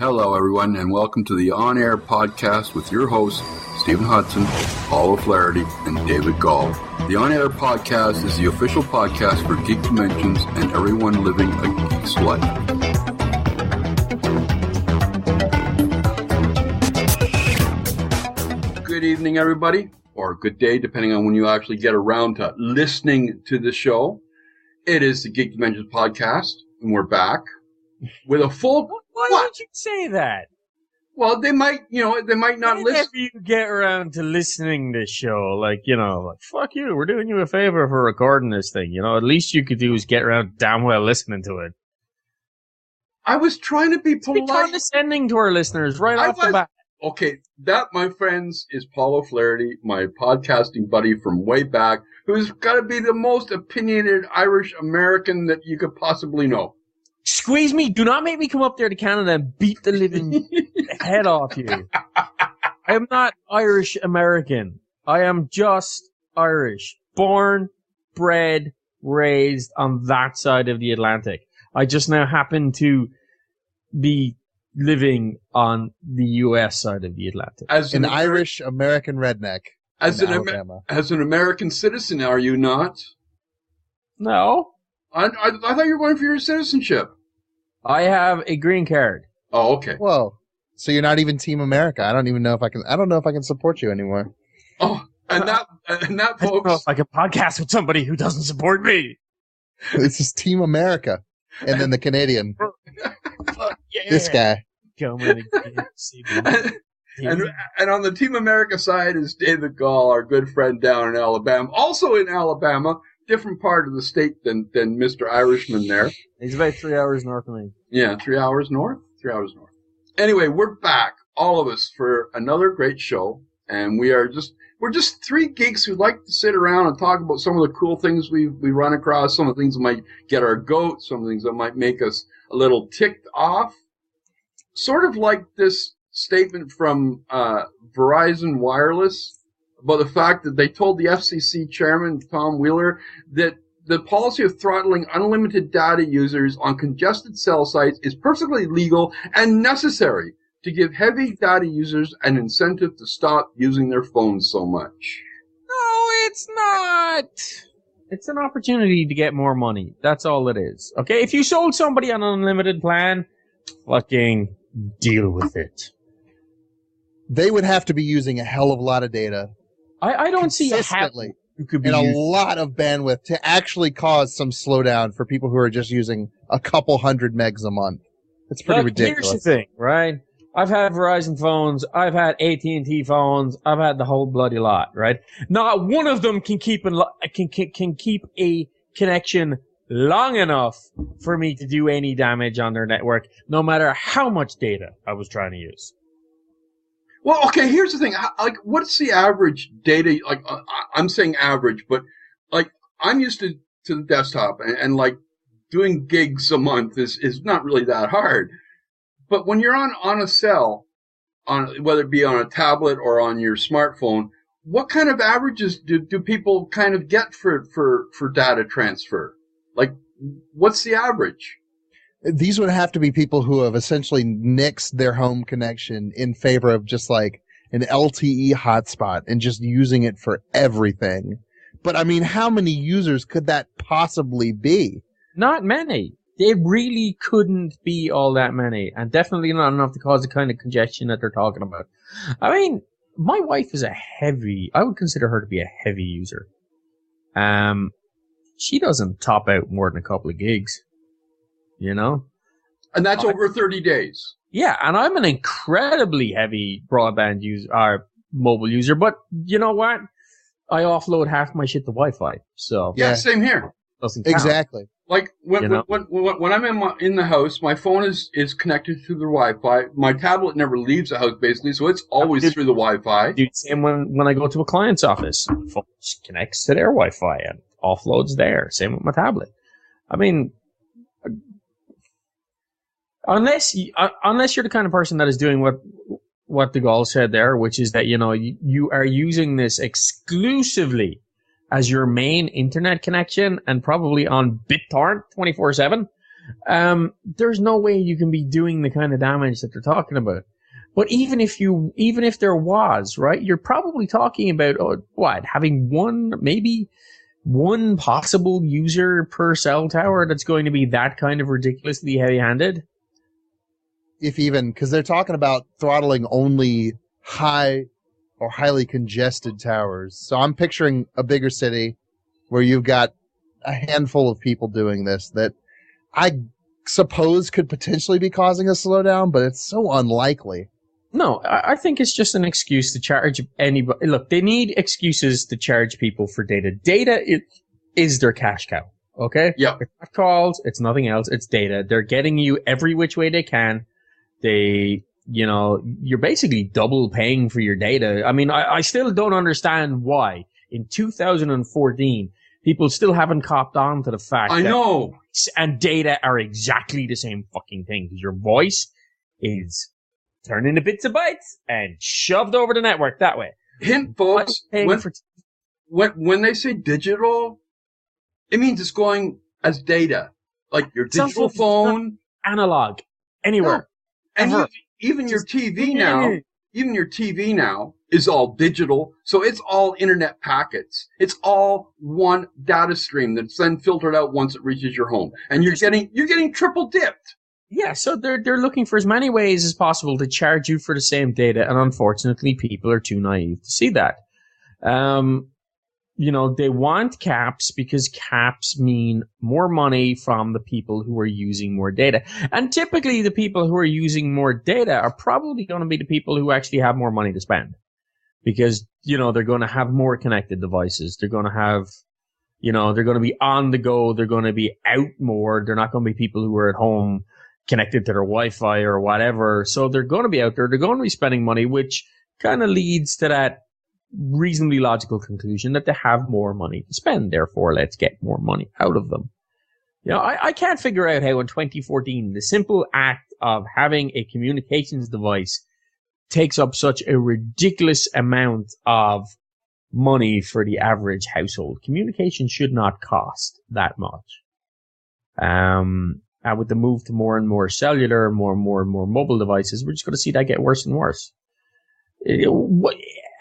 Hello, everyone, and welcome to the On Air podcast with your hosts, Stephen Hudson, Paul O'Flaherty, and David Gall. The On Air podcast is the official podcast for Geek Dimensions and everyone living a geek's life. Good evening, everybody, or good day, depending on when you actually get around to listening to the show. It is the Geek Dimensions podcast, and we're back with a full... Why would you say that? Well, they might not listen. Whenever you get around to listening to this show, like, fuck you, we're doing you a favor for recording this thing. At least you could do is get around damn well listening to it. I was trying to be polite. Be condescending to our listeners right off the bat. Okay, that, my friends, is Paul O'Flaherty, my podcasting buddy from way back, who's got to be the most opinionated Irish American that you could possibly know. Squeeze me. Do not make me come up there to Canada and beat the living head off you. I am not Irish American. I am just Irish. Born, bred, raised on that side of the Atlantic. I just now happen to be living on the U.S. side of the Atlantic. As an Irish American redneck. As an American citizen, are you not? No. I thought you were going for your citizenship. I have a green card. Oh, okay. Whoa. So you're not even Team America. I don't know if I can support you anymore. Oh, and that folks. I don't know if I can podcast with somebody who doesn't support me. This is Team America. And then the Canadian. Yeah. This guy. And on the Team America side is David Gall, our good friend down in Alabama. Also in Alabama. Different part of the state than Mr. Irishman there. He's about 3 hours north of me. Yeah, 3 hours north? 3 hours north. Anyway, we're back, all of us, for another great show. And we're just three geeks who like to sit around and talk about some of the cool things we run across, some of the things that might get our goat, some of the things that might make us a little ticked off. Sort of like this statement from Verizon Wireless about the fact that they told the FCC chairman, Tom Wheeler, that the policy of throttling unlimited data users on congested cell sites is perfectly legal and necessary to give heavy data users an incentive to stop using their phones so much. No, it's not. It's an opportunity to get more money. That's all it is. Okay, if you sold somebody an unlimited plan, fucking deal with it. They would have to be using a hell of a lot of data. I don't see how it could be and a lot of bandwidth to actually cause some slowdown for people who are just using a couple hundred megs a month. It's pretty ridiculous. Here's the thing, right? I've had Verizon phones, I've had AT&T phones, I've had the whole bloody lot, right? Not one of them can keep a connection long enough for me to do any damage on their network, no matter how much data I was trying to use. Well, okay, here's the thing. Like, what's the average data? Like, I'm saying average, but, like, I'm used to the desktop, and like, doing gigs a month is not really that hard. But when you're on a cell, whether it be on a tablet or on your smartphone, what kind of averages do people kind of get for data transfer? Like, what's the average? These would have to be people who have essentially nixed their home connection in favor of just like an LTE hotspot and just using it for everything. But I mean, how many users could that possibly be? Not many. They really couldn't be all that many, and definitely not enough to cause the kind of congestion that they're talking about. I mean, my wife is I would consider her to be a heavy user. She doesn't top out more than a couple of gigs. And that's over 30 days. Yeah, and I'm an incredibly heavy broadband user, or mobile user, but you know what? I offload half my shit to Wi-Fi, so... Yeah, same here. Doesn't count. Exactly. Like, when I'm in the house, my phone is connected to the Wi-Fi. My tablet never leaves the house, basically, so it's always through the Wi-Fi. Dude, same when I go to a client's office. My phone just connects to their Wi-Fi and offloads there. Same with my tablet. I mean... Unless you're the kind of person that is doing what the Gall said there, which is that, you are using this exclusively as your main internet connection and probably on BitTorrent 24/7, there's no way you can be doing the kind of damage that they're talking about. But even if there was, right, you're probably talking about having maybe one possible user per cell tower that's going to be that kind of ridiculously heavy-handed. If even, because they're talking about throttling only high or highly congested towers. So I'm picturing a bigger city where you've got a handful of people doing this that I suppose could potentially be causing a slowdown, but it's so unlikely. No, I think it's just an excuse to charge anybody. Look, they need excuses to charge people for data. Data is their cash cow, okay? Yeah. It's not calls, it's nothing else, it's data. They're getting you every which way they can. You're basically double paying for your data. I mean, I still don't understand why in 2014 people still haven't copped on to the fact that voice and data are exactly the same fucking thing. Because your voice is turned into bits and bytes and shoved over the network that way. Hint, folks, when they say digital, it means it's going as data. Like your digital phone. Analog. Anywhere. No. And even your TV now is all digital. So it's all internet packets. It's all one data stream that's then filtered out once it reaches your home. And you're getting triple dipped. Yeah, so they're looking for as many ways as possible to charge you for the same data, and unfortunately, people are too naive to see that. They want caps because caps mean more money from the people who are using more data. And typically, the people who are using more data are probably going to be the people who actually have more money to spend. Because, they're going to have more connected devices. They're going to have, they're going to be on the go. They're going to be out more. They're not going to be people who are at home connected to their Wi-Fi or whatever. So they're going to be out there. They're going to be spending money, which kind of leads to that reasonably logical conclusion that they have more money to spend. Therefore, let's get more money out of them. I can't figure out how in 2014, the simple act of having a communications device takes up such a ridiculous amount of money for the average household. Communication should not cost that much. With the move to more and more cellular, more and more mobile devices, we're just going to see that get worse and worse.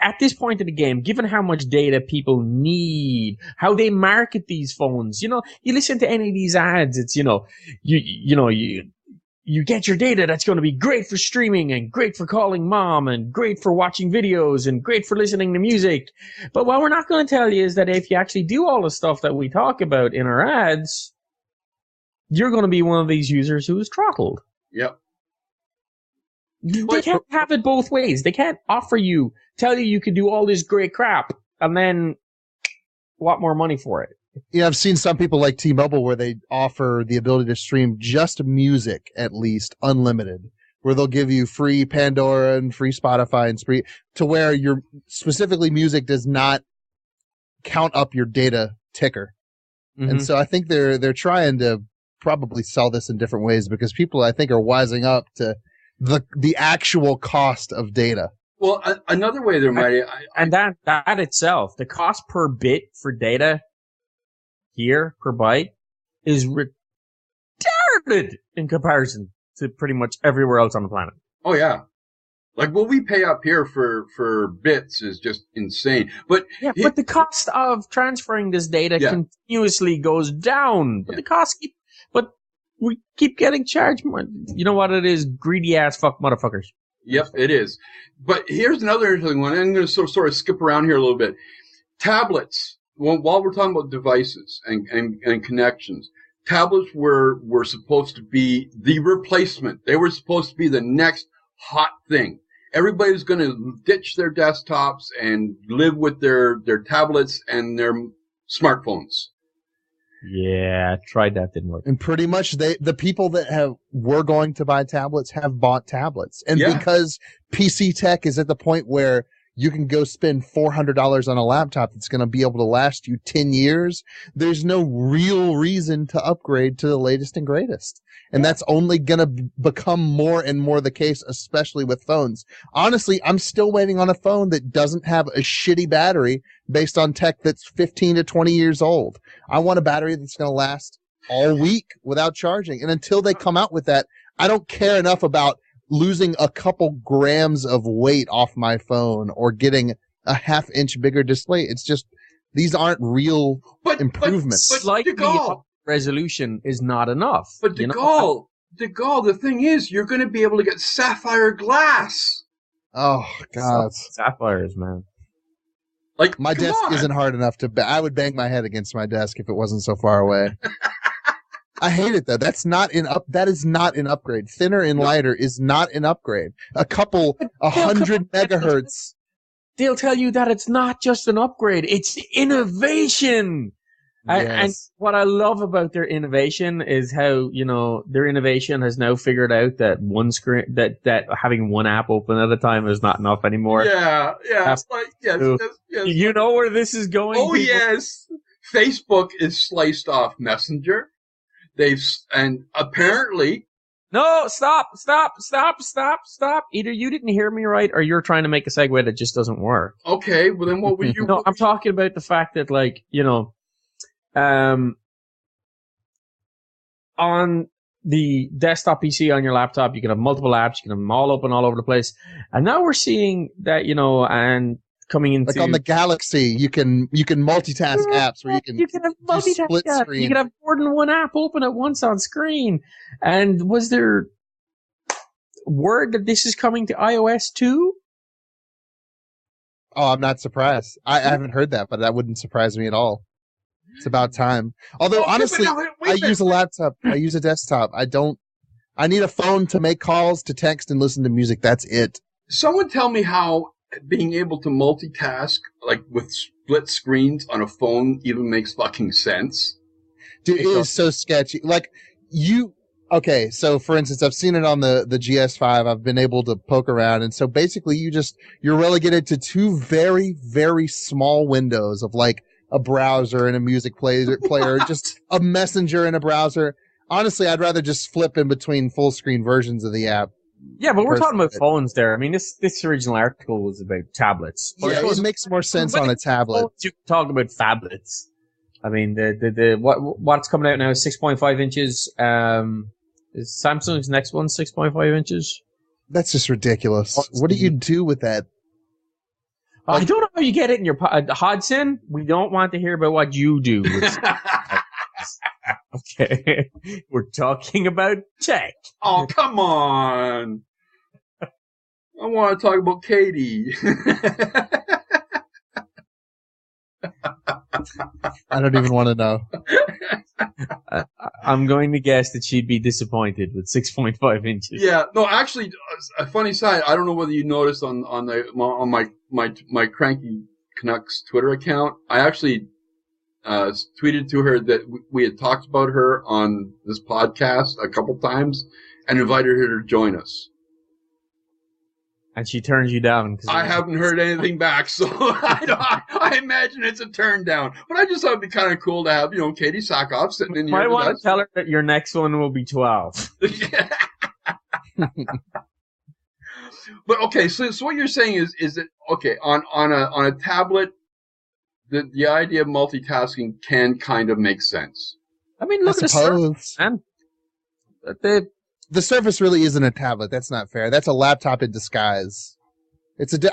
At this point in the game, given how much data people need, how they market these phones, you listen to any of these ads, it's, you get your data that's going to be great for streaming and great for calling mom and great for watching videos and great for listening to music. But what we're not going to tell you is that if you actually do all the stuff that we talk about in our ads, you're going to be one of these users who is throttled. Yep. They can't have it both ways. They can't tell you can do all this great crap and then want more money for it. Yeah, I've seen some people like T-Mobile where they offer the ability to stream just music, at least, unlimited, where they'll give you free Pandora and free Spotify and free, to where your specifically music does not count up your data ticker. Mm-hmm. And so I think they're trying to probably sell this in different ways because people, I think, are wising up to the actual cost of data. Well, another way there might... that itself, the cost per bit for data here, per byte, is retarded in comparison to pretty much everywhere else on the planet. Oh, yeah. Like what we pay up here for bits is just insane. But but the cost of transferring this data continuously goes down. But but we keep getting charged more. You know what it is? Greedy ass fuck motherfuckers. Yep, it is. But here's another interesting one. I'm going to sort of skip around here a little bit. Tablets. While we're talking about devices and connections, tablets were supposed to be the replacement. They were supposed to be the next hot thing. Everybody's going to ditch their desktops and live with their tablets and their smartphones. Yeah, tried that, didn't work. And pretty much the people that were going to buy tablets have bought tablets. And because PC tech is at the point where you can go spend $400 on a laptop that's going to be able to last you 10 years, there's no real reason to upgrade to the latest and greatest. And that's only going to become more and more the case, especially with phones. Honestly, I'm still waiting on a phone that doesn't have a shitty battery based on tech that's 15 to 20 years old. I want a battery that's going to last all week without charging. And until they come out with that, I don't care enough about losing a couple grams of weight off my phone or getting a half-inch bigger display. It's just, these aren't real improvements. But Slightly up resolution is not enough. But DeGaulle, the thing is, you're going to be able to get sapphire glass. Oh, God. Sapphires, man. Like, my desk isn't hard enough to... I would bang my head against my desk if it wasn't so far away. I hate it, though. That is not an upgrade. Thinner and lighter is not an upgrade. A couple, 100 megahertz... They'll tell you that it's not just an upgrade, it's innovation. Yes. And what I love about their innovation is how, their innovation has now figured out that one screen, that having one app open at a time is not enough anymore. Yeah. Yes. You know where this is going? Oh, people? Yes. Facebook is sliced off Messenger. And apparently... No, stop. Either you didn't hear me right or you're trying to make a segue that just doesn't work. Okay, well then what would you... No, I'm talking about the fact that, on the desktop PC on your laptop, you can have multiple apps, you can have them all open all over the place. And now we're seeing that, and coming into... Like on the Galaxy, you can multitask apps where you can have multitask split apps. screen. You can have more than one app open at once on screen. And was there word that this is coming to iOS too? Oh, I'm not surprised. I haven't heard that, but that wouldn't surprise me at all. It's about time. Although, honestly, I use a laptop. I use a desktop. I need a phone to make calls, to text, and listen to music. That's it. Someone tell me how being able to multitask, like with split screens on a phone, even makes fucking sense. Dude, it is so sketchy. Okay, so for instance, I've seen it on the GS5. I've been able to poke around. And so basically you're relegated to two very, very small windows of like a browser and a music player, just a messenger and a browser. Honestly, I'd rather just flip in between full screen versions of the app. Yeah, but we're talking about phones there. I mean, this original article was about tablets. Yeah, it makes more sense on a tablet. You can talk about phablets. I mean, what's coming out now is 6.5 inches. Is Samsung's next one 6.5 inches? That's just ridiculous. What do you do with that? I don't know how you get it in your Hodson. We don't want to hear about what you do. Okay, we're talking about tech. Oh, come on! I want to talk about Katie. I don't even want to know. I'm going to guess that she'd be disappointed with 6.5 inches. Yeah, no, actually, a funny side. I don't know whether you noticed on my Cranky Canucks Twitter account. I actually tweeted to her that we had talked about her on this podcast a couple times and invited her to join us. And she turns you down. I haven't heard anything back, so I imagine it's a turn down. But I just thought it'd be kind of cool to have, Katie Sackhoff sitting in here. I want to tell her that your next one will be 12. But okay, so what you're saying is that okay on a tablet, the idea of multitasking can kind of make sense. I mean, look at the Surface, man. The Surface really isn't a tablet. That's not fair. That's a laptop in disguise.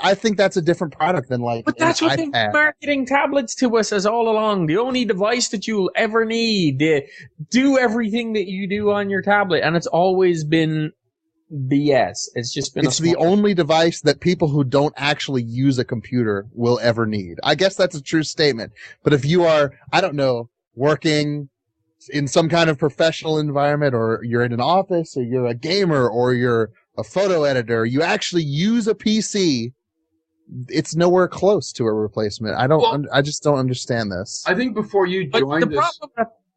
I think that's a different product than like. But that's what they're marketing tablets to us as all along. The only device that you'll ever need to do everything that you do on your tablet, and it's always been BS. It's just been. It's the only device that people who don't actually use a computer will ever need. I guess that's a true statement. But if you are, I don't know, working in some kind of professional environment, or you're in an office, or you're a gamer, or you're a photo editor, you actually use a PC, it's nowhere close to a replacement. I just don't understand this. I think before you joined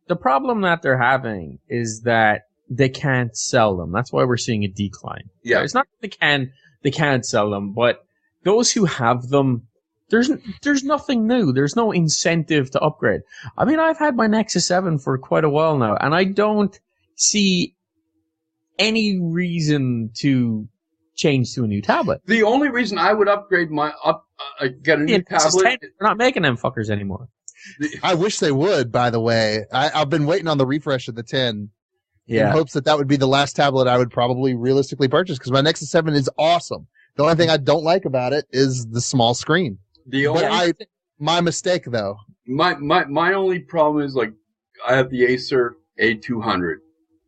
the problem that they're having is that they can't sell them. That's why we're seeing a decline. Yeah. It's not that they can't sell them, but those who have them, there's nothing new. There's no incentive to upgrade. I mean, I've had my Nexus 7 for quite a while now, and I don't see any reason to change to a new tablet. The only reason I would upgrade get a new tablet. They're not making them fuckers anymore. I wish they would, by the way. I've been waiting on the refresh of the 10 in Yeah. hopes that would be the last tablet I would probably realistically purchase because my Nexus 7 is awesome. The only thing I don't like about it is the small screen. My mistake, though. My only problem is, like, I have the Acer A200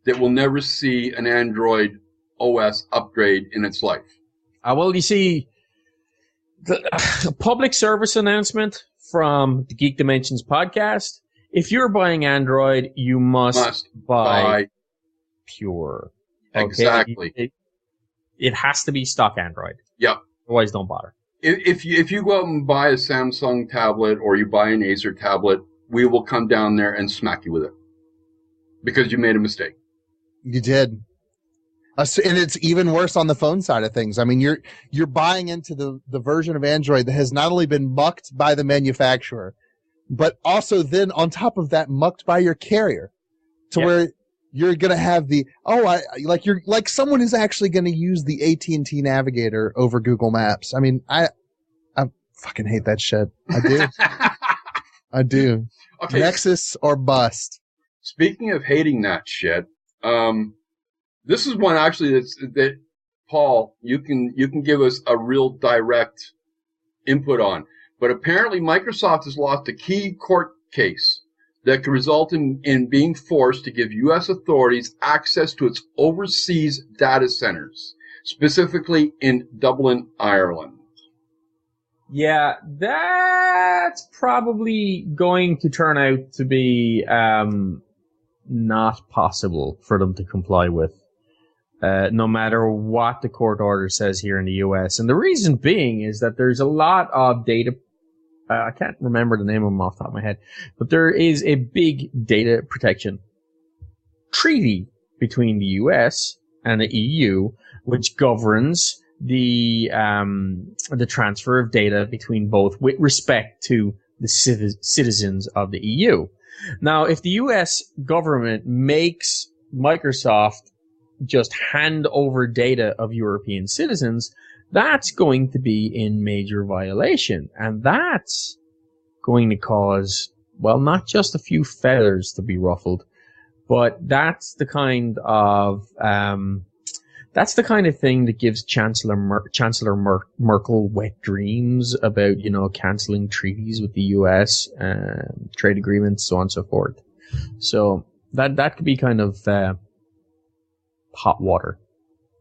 that will never see an Android OS upgrade in its life. Well, you see, the public service announcement from the Geek Dimensions podcast, if you're buying Android, you must buy Pure. Okay? Exactly. It has to be stock Android. Yep. Otherwise, don't bother. If you go out and buy a Samsung tablet or you buy an Acer tablet, we will come down there and smack you with it because you made a mistake. You did. And it's even worse on the phone side of things. I mean, you're buying into the version of Android that has not only been mucked by the manufacturer, but also then on top of that mucked by your carrier, to where you're gonna have like someone is actually gonna use the AT&T Navigator over Google Maps. I mean, I fucking hate that shit. I do. I do. Okay. Nexus or bust. Speaking of hating that shit, this is one actually that Paul, you can give us a real direct input on. But apparently Microsoft has lost a key court case that could result in being forced to give U.S. authorities access to its overseas data centers, specifically in Dublin, Ireland. Yeah, that's probably going to turn out to be not possible for them to comply with, no matter what the court order says here in the U.S. And the reason being is that there's a lot of data. I can't remember the name of them off the top of my head, but there is a big data protection treaty between the U.S. and the EU, which governs the transfer of data between both with respect to the citizens of the EU. Now, if the U.S. government makes Microsoft just hand over data of European citizens, that's going to be in major violation. And that's going to cause, well, not just a few feathers to be ruffled, but that's the kind of thing that gives Chancellor Merkel wet dreams about, canceling treaties with the U.S., trade agreements, so on and so forth. So that could be kind of hot water.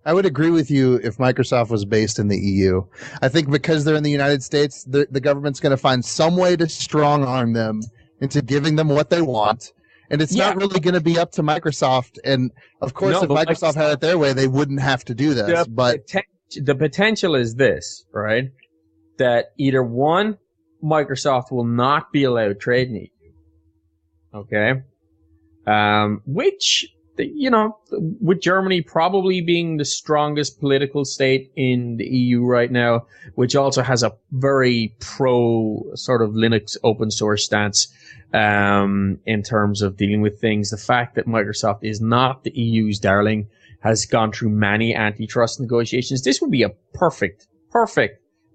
I would agree with you if Microsoft was based in the EU. I think because they're in the United States, the government's going to find some way to strong arm them into giving them what they want. And it's not really going to be up to Microsoft. And of course, if Microsoft had it their way, they wouldn't have to do this. The potential is this, right? That either one, Microsoft will not be allowed trade in the EU. Okay? Which, with Germany probably being the strongest political state in the EU right now, which also has a very pro sort of Linux open source stance in terms of dealing with things. The fact that Microsoft is not the EU's darling has gone through many antitrust negotiations. This would be a perfect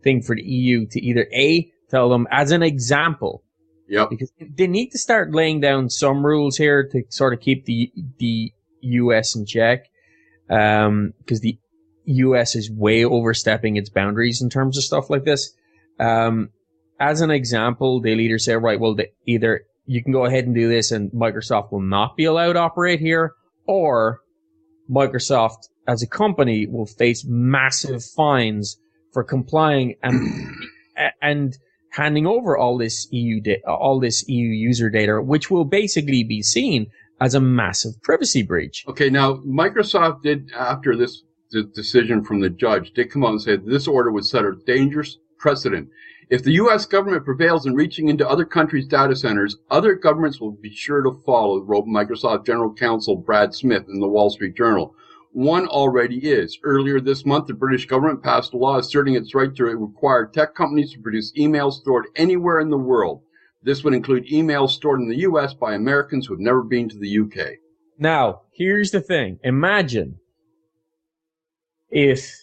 thing for the EU to either tell them as an example. Yep. Because they need to start laying down some rules here to sort of keep the US in check. Because the US is way overstepping its boundaries in terms of stuff like this. As an example, they'll either say, right, well, either you can go ahead and do this and Microsoft will not be allowed to operate here, or Microsoft as a company will face massive fines for complying and handing over all this EU user data, which will basically be seen as a massive privacy breach. Okay, now Microsoft did, after this decision from the judge, did come out and say that this order would set a dangerous precedent. If the U.S. government prevails in reaching into other countries' data centers, other governments will be sure to follow, wrote Microsoft General Counsel Brad Smith in the Wall Street Journal. One already is. Earlier this month, the British government passed a law asserting its right to require tech companies to produce emails stored anywhere in the world. This would include emails stored in the U.S. by Americans who have never been to the U.K. Now, here's the thing. Imagine if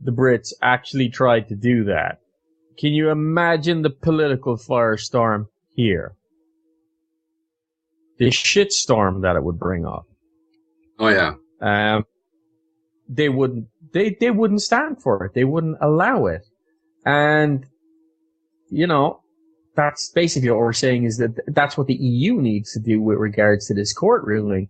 the Brits actually tried to do that. Can you imagine the political firestorm? here, the shitstorm that it would bring up. Oh yeah. They wouldn't stand for it. They wouldn't allow it. And, you know, that's basically what we're saying, is that that's what the EU needs to do with regards to this court ruling,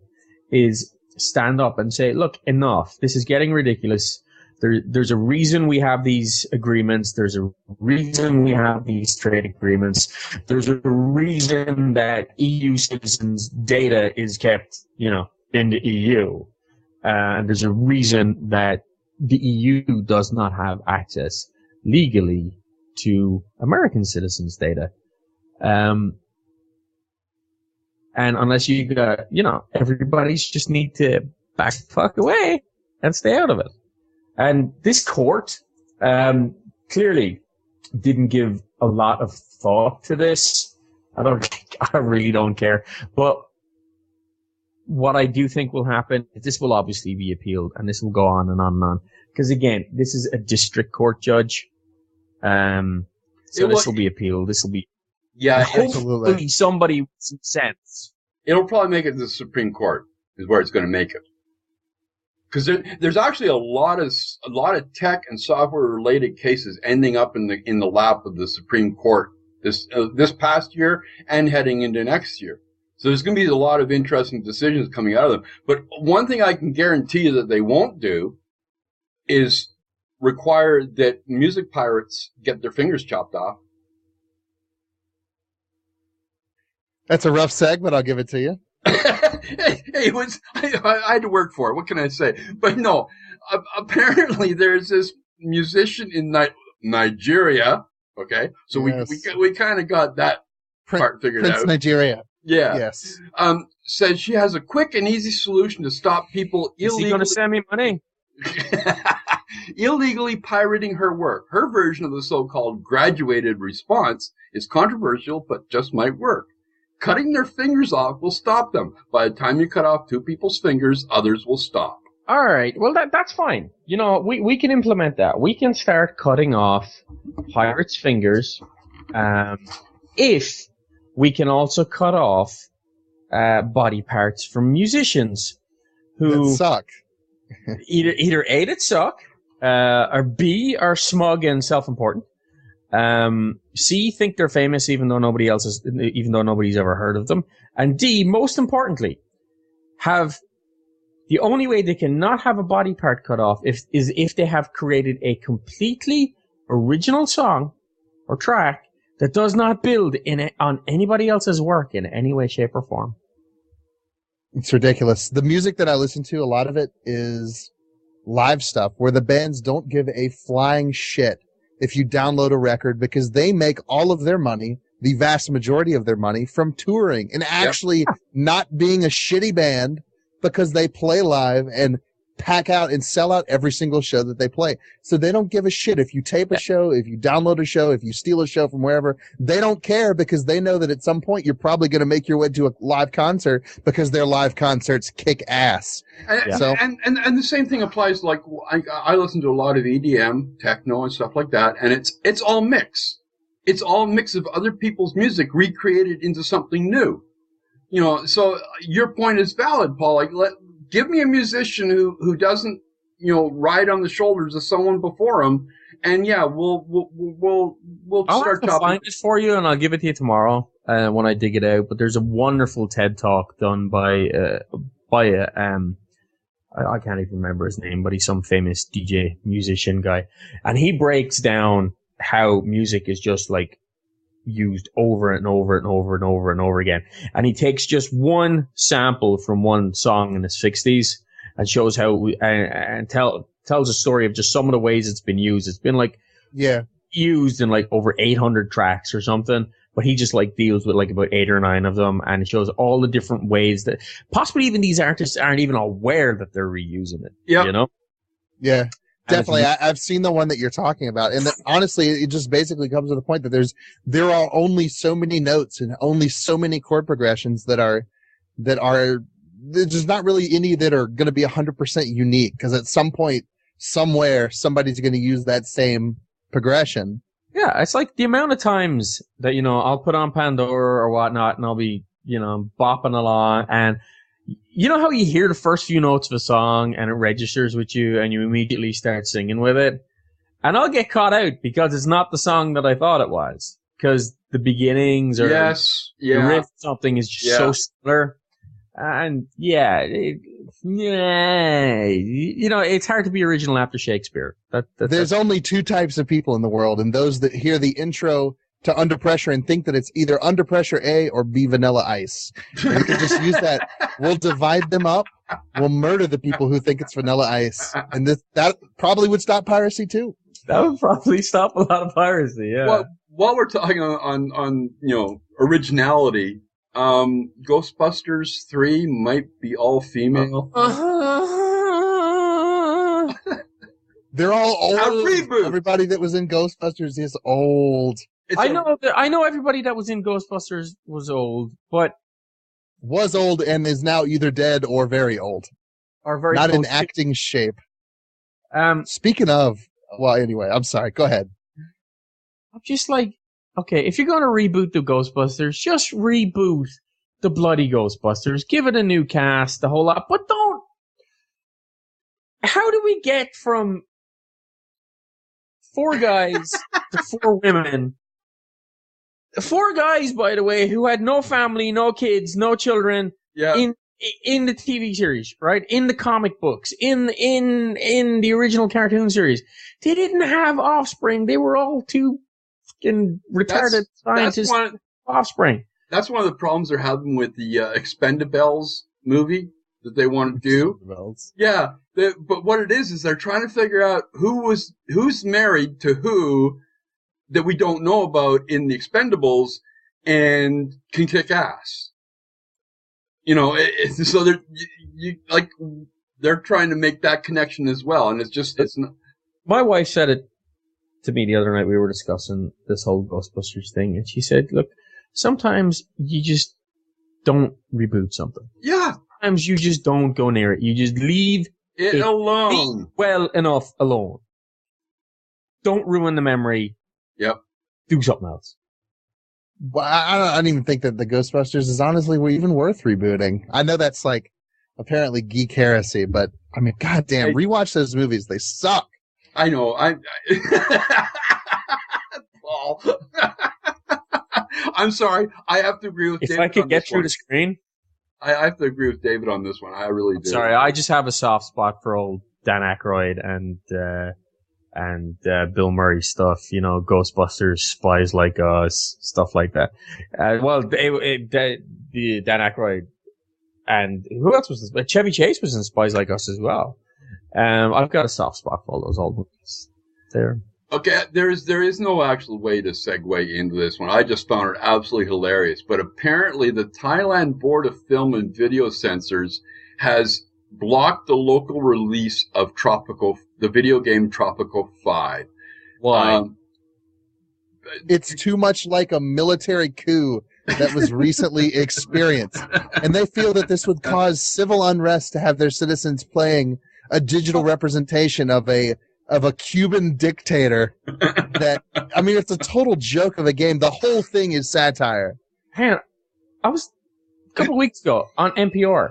is stand up and say, look, enough. This is getting ridiculous. There's a reason we have these agreements. There's a reason we have these trade agreements. There's a reason that EU citizens' data is kept, you know, in the EU. And there's a reason that the EU does not have access legally to American citizens' data. And unless you got, you know, everybody's just need to back the fuck away and stay out of it. And this court clearly didn't give a lot of thought to this. I really don't care. But what I do think will happen is this will obviously be appealed, and this will go on and on and on. Because again, this is a district court judge. So this will be appealed. This will be, hopefully somebody with some sense. It'll probably make it to the Supreme Court is where it's going to make it. Because there's actually a lot of tech and software related cases ending up in the lap of the Supreme Court this past year and heading into next year. So there's going to be a lot of interesting decisions coming out of them. But one thing I can guarantee you that they won't do is require that music pirates get their fingers chopped off. That's a rough segment. I'll give it to you. I had to work for it. What can I say? But no, apparently there's this musician in Nigeria. Okay, so yes. we kind of got that part figured out. Prince Nigeria. Yeah. Yes. Says she has a quick and easy solution to stop people illegally. Is he going to send me money? Illegally pirating her work. Her version of the so-called graduated response is controversial, but just might work. Cutting their fingers off will stop them. By the time you cut off two people's fingers, others will stop. All right. Well, that's fine. You know, we can implement that. We can start cutting off pirates' fingers. If we can also cut off body parts from musicians who that suck. either A, that suck, or B, are smug and self-important. C, think they're famous even though nobody's ever heard of them. And D, most importantly, the only way they cannot have a body part cut off is if they have created a completely original song or track that does not build on anybody else's work in any way, shape, or form. It's ridiculous. The music that I listen to, a lot of it is live stuff where the bands don't give a flying shit if you download a record, because they make all of their money, the vast majority of their money, from touring and actually not being a shitty band, because they play live and pack out and sell out every single show that they play. So they don't give a shit if you tape a show, if you download a show, if you steal a show from wherever. They don't care, because they know that at some point you're probably going to make your way to a live concert, because their live concerts kick ass. And the same thing applies. Like I listen to a lot of EDM, techno, and stuff like that, and it's all mix. It's all mix of other people's music recreated into something new. You know, so your point is valid, Paul. Like, give me a musician who doesn't, you know, ride on the shoulders of someone before him, and we'll I'll start have to find it for you, and I'll give it to you tomorrow when I dig it out. But there's a wonderful TED talk done by I can't even remember his name, but he's some famous DJ musician guy, and he breaks down how music is just like used over and over and over and over and over again. And he takes just one sample from one song in the 60s and shows how tells a story of just some of the ways it's been used. It's been like used in like over 800 tracks or something, but he just like deals with like about 8 or 9 of them, and it shows all the different ways that possibly even these artists aren't even aware that they're reusing it. Yeah, you know? Yeah. Definitely. I've seen the one that you're talking about. And honestly, it just basically comes to the point that there are only so many notes and only so many chord progressions that are there's not really any that are going to be 100% unique, because at some point, somewhere, somebody's going to use that same progression. Yeah, it's like the amount of times that, I'll put on Pandora or whatnot and I'll be, bopping along, and you know how you hear the first few notes of a song and it registers with you and you immediately start singing with it? And I'll get caught out because it's not the song that I thought it was. Because the beginnings or the riff, something is just so similar. And it's hard to be original after Shakespeare. There's only two types of people in the world, and those that hear the intro to Under Pressure and think that it's either Under Pressure A or B Vanilla Ice. And we can just use that. We'll divide them up. We'll murder the people who think it's Vanilla Ice. And that probably would stop piracy too. That would probably stop a lot of piracy, yeah. Well, while we're talking on originality, Ghostbusters 3 might be all female. They're all old. A reboot. Everybody that was in Ghostbusters is old. I know everybody that was in Ghostbusters was old, but was old and is now either dead or very old. Or very not in acting shape. Speaking of, well, anyway, I'm sorry. Go ahead. I'm just like, okay, if you're going to reboot the Ghostbusters, just reboot the bloody Ghostbusters. Give it a new cast, the whole lot. But don't... How do we get from 4 guys to 4 women? 4 guys, by the way, who had no family, no kids, no children in the TV series, right? In the comic books, in the original cartoon series. They didn't have offspring. They were all too fucking retarded scientists. Offspring. That's one of the problems they're having with the Expendables movie that they want to do. Yeah, but what it is they're trying to figure out who's married to who that we don't know about in the Expendables and can kick ass. So they're trying to make that connection as well, and it's not. My wife said it to me the other night. We were discussing this whole Ghostbusters thing, and she said, "Look, sometimes you just don't reboot something. Yeah, sometimes you just don't go near it. You just leave it alone, well enough alone. Don't ruin the memory. Yep, do something else." Well, I don't even think that the Ghostbusters is honestly even worth rebooting. I know that's like apparently geek heresy, but I mean, goddamn, rewatch those movies. They suck. I know. Paul. I'm sorry. I have to agree with David. If I could get through the screen. I have to agree with David on this one. I really do. Sorry, I just have a soft spot for old Dan Aykroyd and Bill Murray stuff, Ghostbusters, Spies Like Us, stuff like that. The Dan Aykroyd and who else was this? Chevy Chase was in Spies Like Us as well. I've got a soft spot for all those old movies there. Okay, there is no actual way to segue into this one. I just found it absolutely hilarious. But apparently the Thailand Board of Film and Video Censors has blocked the local release of the video game Tropico 5. Why? It's too much like a military coup that was recently experienced. And they feel that this would cause civil unrest to have their citizens playing a digital representation of a Cuban dictator that, I mean, it's a total joke of a game. The whole thing is satire. Man, I was a couple of weeks ago on NPR.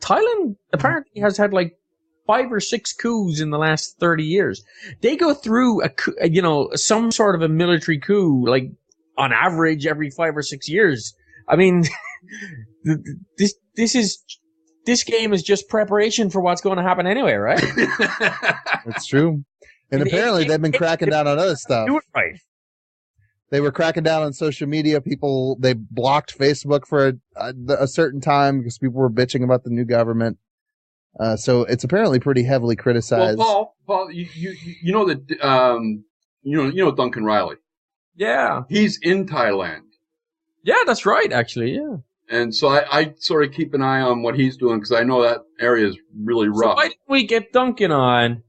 Thailand apparently has had like 5 or 6 coups in the last 30 years. They go through some sort of a military coup, like on average every 5 or 6 years. I mean, this game is just preparation for what's going to happen anyway, right? That's true. And apparently they've been cracking down on other stuff. Do it right. They were cracking down on social media. They blocked Facebook for a certain time because people were bitching about the new government. So it's apparently pretty heavily criticized. Well, Paul, you know that you know Duncan Riley. Yeah, he's in Thailand. Yeah, that's right. Actually, yeah. And so I sort of keep an eye on what he's doing because I know that area is really rough. So why didn't we get Duncan on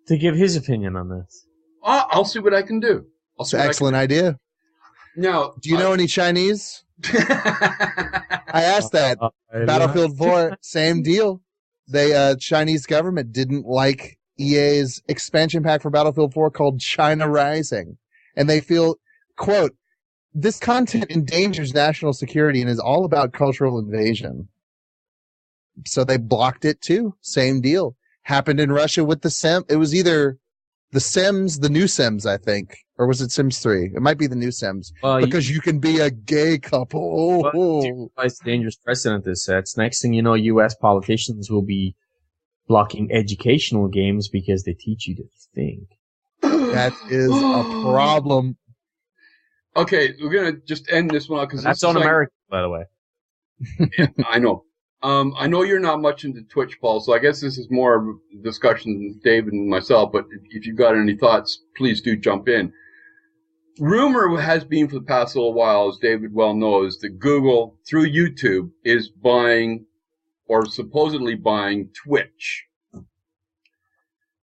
to give his opinion on this? I'll see what I can do. It's an excellent idea. Now, do you know any Chinese? I asked that. Battlefield 4, same deal. Chinese government didn't like EA's expansion pack for Battlefield 4 called China Rising. And they feel, quote, this content endangers national security and is all about cultural invasion. So they blocked it too. Same deal. Happened in Russia with the Sims. It was either the Sims, the new Sims, I think. Or was it Sims 3? It might be the new Sims. Because you can be a gay couple. It's dangerous precedent this sets. Next thing you know, U.S. politicians will be blocking educational games because they teach you to think. That is a problem. Okay, we're going to just end this one out. That's on America, by the way. Yeah, I know. I know you're not much into Twitch, Paul, so I guess this is more of a discussion with David and myself, but if you've got any thoughts, please do jump in. Rumor has been for the past little while, as David well knows, that Google, through YouTube, is buying or supposedly buying Twitch.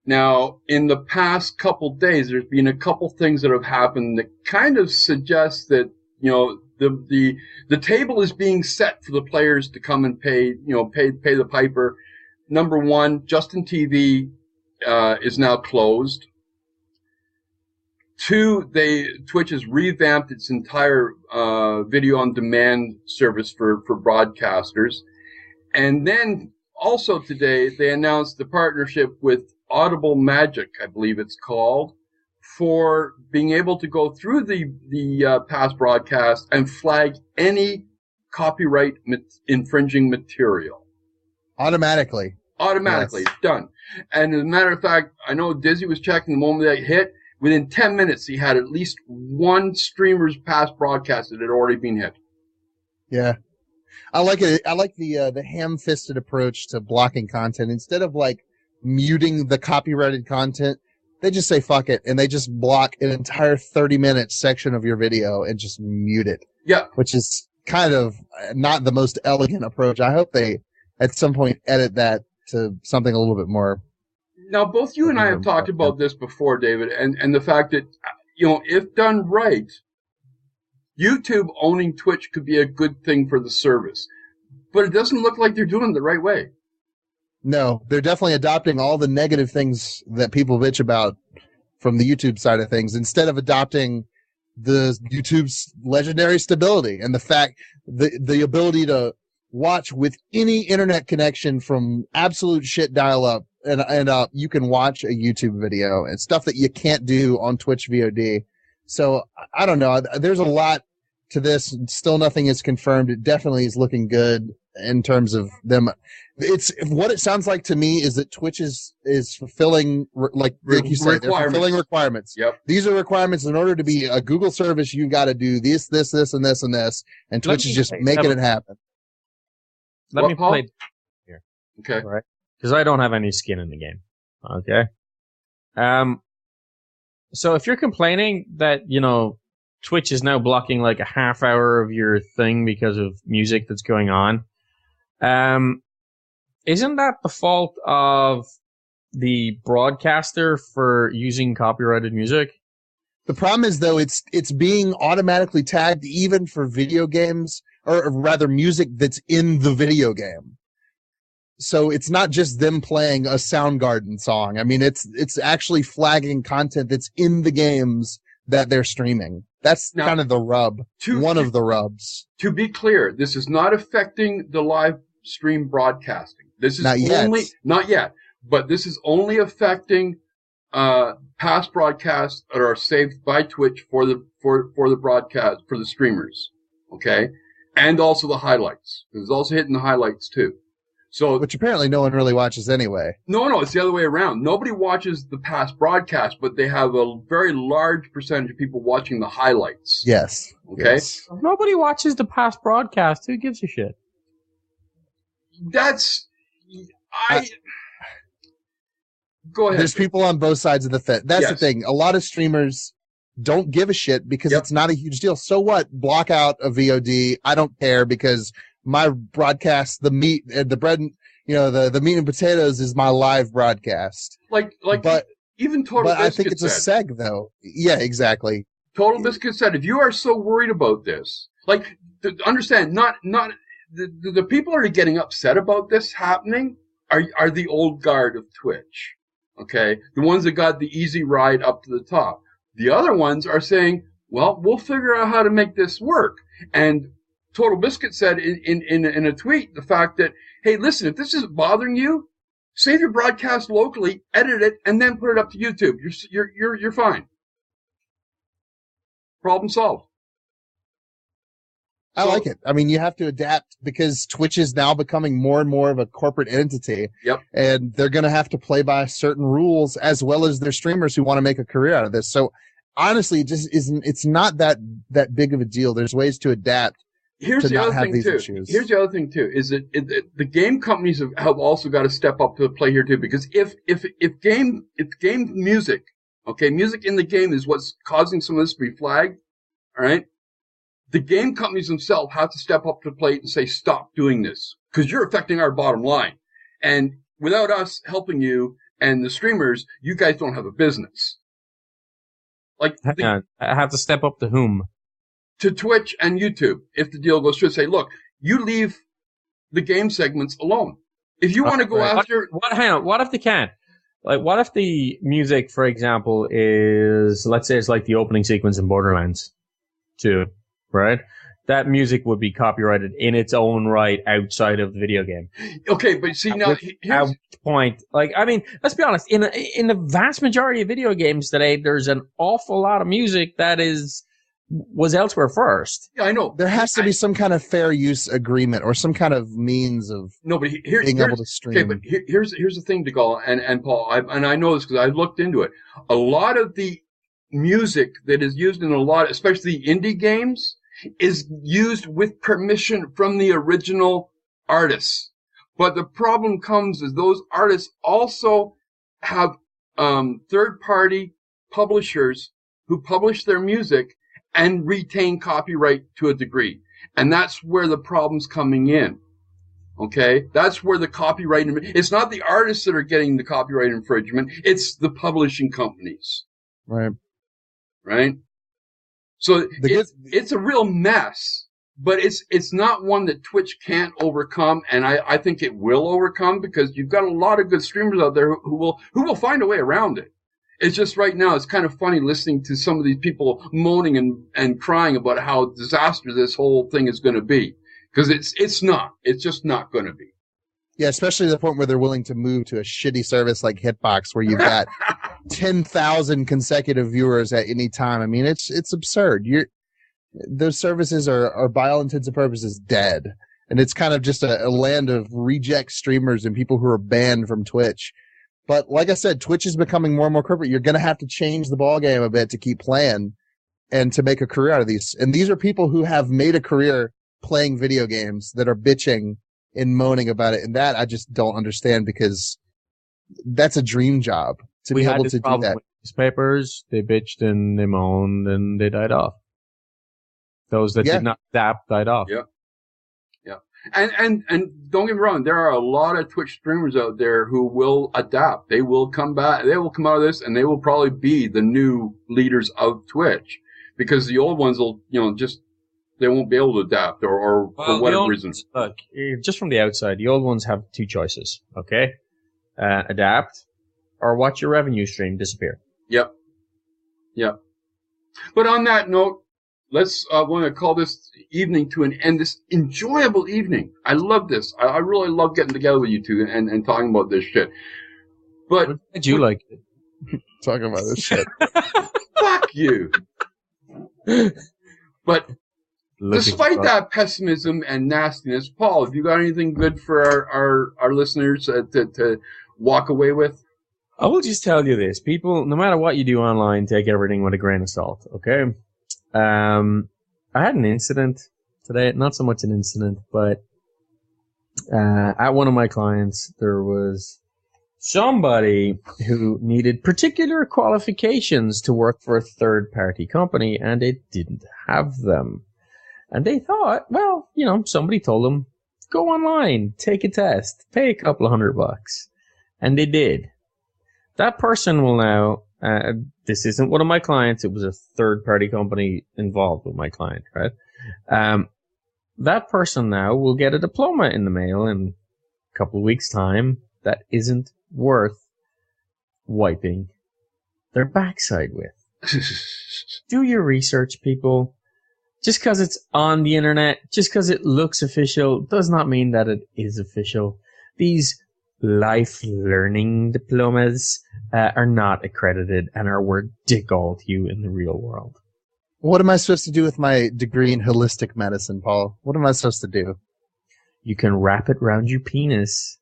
Now, in the past couple days, there's been a couple things that have happened that kind of suggest that, you know, the table is being set for the players to come and pay the piper. Number one, Justin TV is now closed. Two, Twitch has revamped its entire video on demand service for broadcasters. And then also today they announced the partnership with Audible Magic, I believe it's called, for being able to go through the past broadcast and flag any copyright infringing material. Automatically. Yes. Done. And as a matter of fact, I know Dizzy was checking the moment that hit. Within 10 minutes, he had at least one streamer's past broadcast that had already been hit. Yeah. I like it. I like the ham-fisted approach to blocking content. Instead of like muting the copyrighted content, they just say fuck it and they just block an entire 30-minute section of your video and just mute it. Yeah. Which is kind of not the most elegant approach. I hope they at some point edit that to something a little bit more. Now, both you and I have talked about this before, David, and the fact that, you know, if done right, YouTube owning Twitch could be a good thing for the service. But it doesn't look like they're doing it the right way. No, they're definitely adopting all the negative things that people bitch about from the YouTube side of things instead of adopting the YouTube's legendary stability and the fact the ability to watch with any internet connection from absolute shit dial-up and you can watch a YouTube video and stuff that you can't do on Twitch VOD. So I don't know. There's a lot to this. Still nothing is confirmed. It definitely is looking good in terms of them. It's what it sounds like to me is that Twitch is fulfilling, like you said, they're fulfilling requirements. Yep. These are requirements. In order to be a Google service, you got to do this, and this, and this. And Twitch is just making it happen. Let me play here. Okay. All right. Because I don't have any skin in the game. Okay. So if you're complaining that, you know, Twitch is now blocking like a half hour of your thing because of music that's going on, isn't that the fault of the broadcaster for using copyrighted music? The problem is, though, it's being automatically tagged even for video games, or rather music that's in the video game. So it's not just them playing a Soundgarden song. I mean, it's actually flagging content that's in the games that they're streaming. That's now, kind of the rub. One of the rubs. To be clear, this is not affecting the live stream broadcasting. This is not yet, but this is only affecting past broadcasts that are saved by Twitch for the broadcast for the streamers. Okay, and also the highlights. It's also hitting the highlights too. So, which apparently no one really watches anyway. No, it's the other way around. Nobody watches the past broadcast, but they have a very large percentage of people watching the highlights. Yes. Okay? Yes. Nobody watches the past broadcast. Who gives a shit? Go ahead. There's people on both sides of the fence. That's the thing. A lot of streamers don't give a shit because it's not a huge deal. So what? Block out a VOD. I don't care because my broadcast, the meat and the bread, the meat and potatoes is my live broadcast. But even Total Biscuit I think it's a seg though. Yeah, exactly. Total Biscuit said, if you are so worried about this, understand, not the people that are getting upset about this happening are the old guard of Twitch. Okay, the ones that got the easy ride up to the top. The other ones are saying, well, we'll figure out how to make this work. And Total Biscuit said in a tweet the fact that, hey, listen, if this is bothering you, save your broadcast locally, edit it, and then put it up to YouTube. You're fine. Problem solved. I like it. I mean, you have to adapt because Twitch is now becoming more and more of a corporate entity. Yep. And they're going to have to play by certain rules as well as their streamers who want to make a career out of this. So honestly, it just isn't, it's not that big of a deal. There's ways to adapt. Here's to the not other have thing these too. issues. Here's the other thing too, is that the game companies have also got to step up to the play here too, because if game music, okay, music in the game is what's causing some of this to be flagged, all right, the game companies themselves have to step up to the plate and say, stop doing this, because you're affecting our bottom line, and without us helping you and the streamers, you guys don't have a business. Like, Hang on. I have to step up to whom? To Twitch and YouTube, if the deal goes through, say, look, you leave the game segments alone. If you want to go after... Hang on, what if they can't? Like, what if the music, for example, is, let's say it's like the opening sequence in Borderlands 2, right? That music would be copyrighted in its own right outside of the video game. Okay, but see, now... At which point, like, I mean, let's be honest, in the vast majority of video games today, there's an awful lot of music that was elsewhere first. Yeah, I know. There has to be some kind of fair use agreement or some kind of means of being able to stream. Okay, but here's the thing, DeGaulle and Paul, I know this because I looked into it. A lot of the music that is used in a lot, especially indie games, is used with permission from the original artists. But the problem comes is those artists also have third-party publishers who publish their music and retain copyright to a degree. And that's where the problem's coming in. Okay? That's where the copyright... It's not the artists that are getting the copyright infringement. It's the publishing companies. Right? So it's a real mess. But it's not one that Twitch can't overcome. And I think it will overcome because you've got a lot of good streamers out there who will find a way around it. It's just right now, it's kind of funny listening to some of these people moaning and crying about how disastrous this whole thing is going to be. Because it's not. It's just not going to be. Yeah, especially the point where they're willing to move to a shitty service like Hitbox where you've got 10,000 consecutive viewers at any time. I mean, it's absurd. Those services are, by all intents and purposes, dead. And it's kind of just a land of reject streamers and people who are banned from Twitch. But like I said, Twitch is becoming more and more corporate. You're going to have to change the ballgame a bit to keep playing and to make a career out of these. And these are people who have made a career playing video games that are bitching and moaning about it. And that I just don't understand because that's a dream job to be able to do that. With newspapers, they bitched and they moaned and they died off. Those that did not adapt died off. Yeah. And don't get me wrong, there are a lot of Twitch streamers out there who will adapt. They will come back. They will come out of this, and they will probably be the new leaders of Twitch because the old ones will, they won't be able to adapt or for whatever reason. Look, just from the outside, the old ones have two choices. Okay, adapt or watch your revenue stream disappear. Yep. But on that note, let's want to call this evening to an end, this enjoyable evening. I love this. I really love getting together with you two and talking about this shit. But what did you like talking about this shit? Fuck you. But despite that pessimism and nastiness, Paul, have you got anything good for our listeners to walk away with? I will just tell you this. People, no matter what you do online, take everything with a grain of salt, okay? I had an incident today, not so much an incident, but at one of my clients, there was somebody who needed particular qualifications to work for a third-party company, and it didn't have them. And they thought, well, somebody told them, go online, take a test, pay a couple of $100. And they did. That person will now... this isn't one of my clients. It was a third-party company involved with my client, right? That person now will get a diploma in the mail in a couple of weeks' time that isn't worth wiping their backside with. Do your research, people. Just because it's on the internet, just because it looks official, does not mean that it is official. These life learning diplomas are not accredited and are worth dick all to you in the real world. What am I supposed to do with my degree in holistic medicine, Paul? What am I supposed to do? You can wrap it around your penis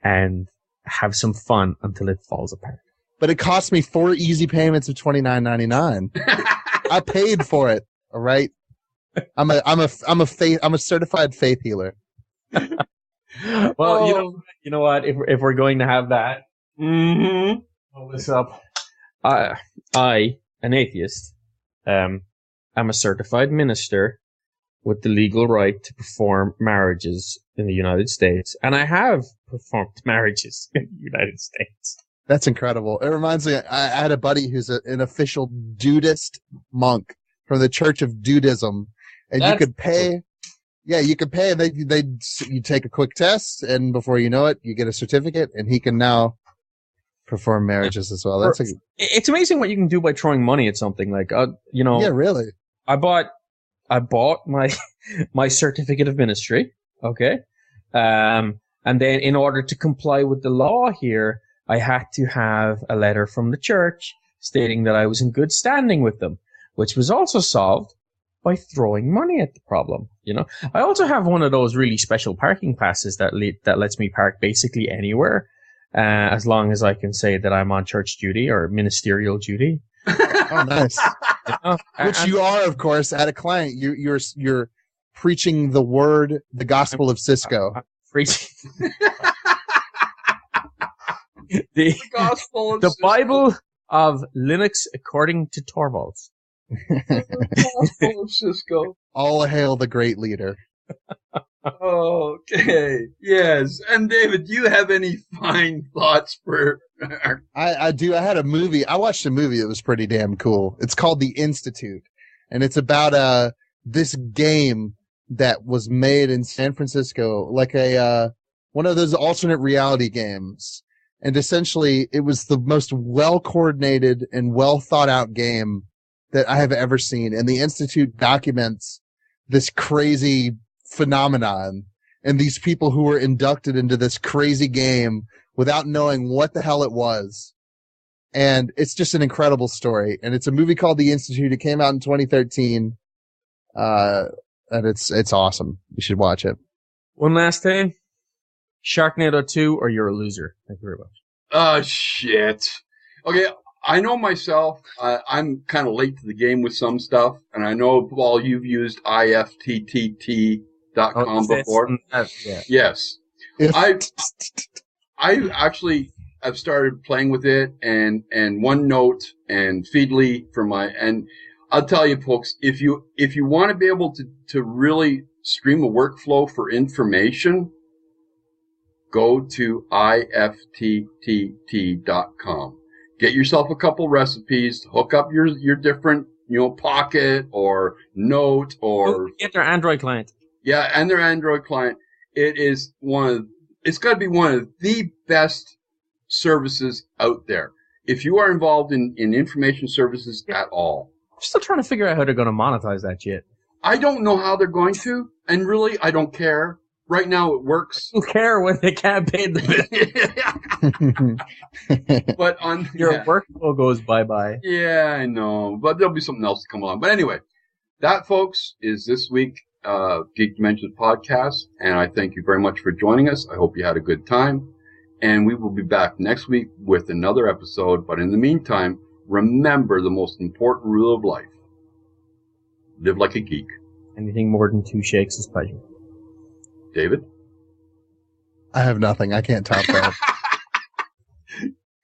and have some fun until it falls apart. But it cost me 4 easy payments of $29.99. I paid for it. All right. I'm a certified faith healer. Well, you know what? If we're going to have that, hold this up. I, an atheist, am a certified minister with the legal right to perform marriages in the United States, and I have performed marriages in the United States. That's incredible. It reminds me, I had a buddy who's an official Dudist monk from the Church of Dudism, and you could pay. Yeah, you could pay. You take a quick test, and before you know it, you get a certificate, and he can now perform marriages as well. It's amazing what you can do by throwing money at something. Like, Yeah, really. I bought my certificate of ministry. Okay, and then in order to comply with the law here, I had to have a letter from the church stating that I was in good standing with them, which was also solved by throwing money at the problem. I also have one of those really special parking passes that lets me park basically anywhere, as long as I can say that I'm on church duty or ministerial duty. Oh, nice. Which you are, of course, at a client. You're preaching the word, the Gospel of Cisco. Preaching the Gospel of the Cisco. Bible of Linux according to Torvalds. Gospel of Cisco. All hail the great leader. Okay. Yes. And David, do you have any fine thoughts for? I do. I had a movie. I watched a movie that was pretty damn cool. It's called The Institute, and it's about this game that was made in San Francisco, like one of those alternate reality games. And essentially, it was the most well-coordinated and well-thought-out game that I have ever seen. And the Institute documents this crazy phenomenon and these people who were inducted into this crazy game without knowing what the hell it was. And it's just an incredible story. And it's a movie called The Institute. It came out in 2013. And it's awesome. You should watch it. One last thing. Sharknado 2 or you're a loser. Thank you very much. Oh, shit. Okay, I know myself. I'm kind of late to the game with some stuff. And I know, Paul, you've used ifttt.com before. Yeah. Yes. I actually have started playing with it and OneNote and Feedly and I'll tell you, folks, if you want to be able to really stream a workflow for information, go to ifttt.com. Get yourself a couple recipes, hook up your different, Pocket or Note or get their Android client. Yeah, and their Android client. It's got to be one of the best services out there. If you are involved in information services at all. I'm still trying to figure out how they're going to monetize that shit. I don't know how they're going to, and really, I don't care. Right now, it works. Who care when they can't pay the bill? But your workflow goes bye-bye. Yeah, I know. But there'll be something else to come along. But anyway, that, folks, is this week Geek Dimensions podcast. And I thank you very much for joining us. I hope you had a good time. And we will be back next week with another episode. But in the meantime, remember the most important rule of life. Live like a geek. Anything more than 2 shakes is pleasure. David? I have nothing. I can't top that.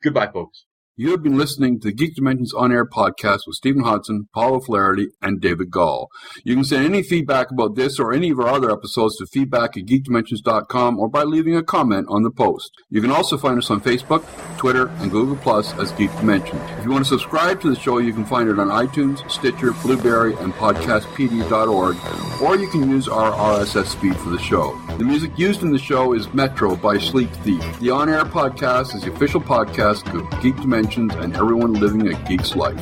Goodbye, folks. You have been listening to the Geek Dimensions On-Air podcast with Stephen Hodson, Paul O'Flaherty, and David Gall. You can send any feedback about this or any of our other episodes to feedback@geekdimensions.com or by leaving a comment on the post. You can also find us on Facebook, Twitter, and Google Plus as Geek Dimensions. If you want to subscribe to the show, you can find it on iTunes, Stitcher, Blueberry, and podcastpedia.org, or you can use our RSS feed for the show. The music used in the show is Metro by Sleek Thief. The On-Air podcast is the official podcast of Geek Dimensions and everyone living a geek's life.